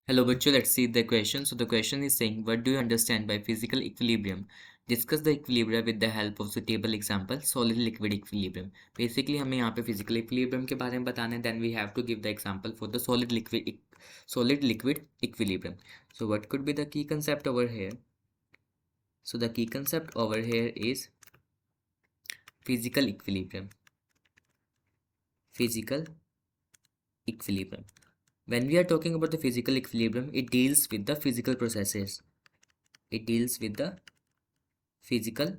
Hello, bachcho. Let's see the question. So the question is saying, what do you understand by physical equilibrium? Discuss the equilibrium with the help of suitable example. Solid liquid equilibrium. Basically हमें यहाँ पे physical equilibrium के बारे में बताना है. Then we have to give the example for the solid liquid equilibrium. So what could be the key concept over here? So the key concept over here is physical equilibrium. Physical equilibrium. When we are talking about the physical equilibrium, it deals with the physical processes. It deals with the physical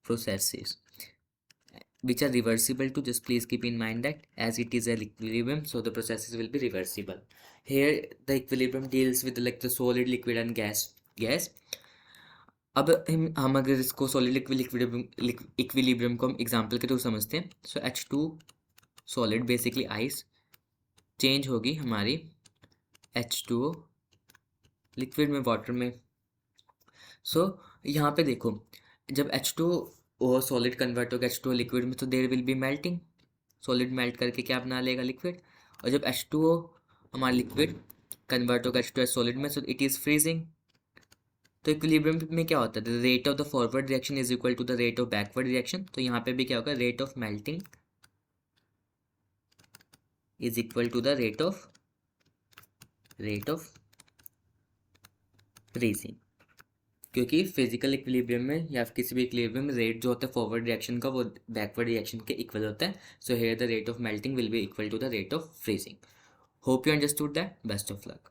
processes which are reversible too. Just please keep in mind that as it is an equilibrium, so the processes will be reversible. Here the equilibrium deals with like the solid, liquid and gas. अब हम अगर इसको solid equilibrium को हम example के through समझते हैं. सो H2 solid basically ice change होगी हमारी H2O लिक्विड में, वाटर में. सो यहाँ पे देखो, जब H2O सॉलिड कन्वर्ट होगा H2O लिक्विड में, तो there will be melting. Solid melt करके क्या बना लेगा, लिक्विड. और जब H2O हमारा लिक्विड कन्वर्ट होगा H2S सॉलिड में, सो इट इज़ फ्रीजिंग. तो इक्विलिब्रियम में क्या होता है, the rate of the forward reaction is equal to the rate of backward reaction. तो यहाँ पे भी क्या होगा, rate of melting is equal to the rate of freezing. क्योंकि फिजिकल इक्विलिब्रियम में या किसी भी इक्विलिब्रियम में रेट जो होता है फॉरवर्ड रिएक्शन का, वो बैकवर्ड रिएक्शन के इक्वल होता है. So here the rate of melting will be equal to the rate of freezing. Hope you understood that. Best of luck.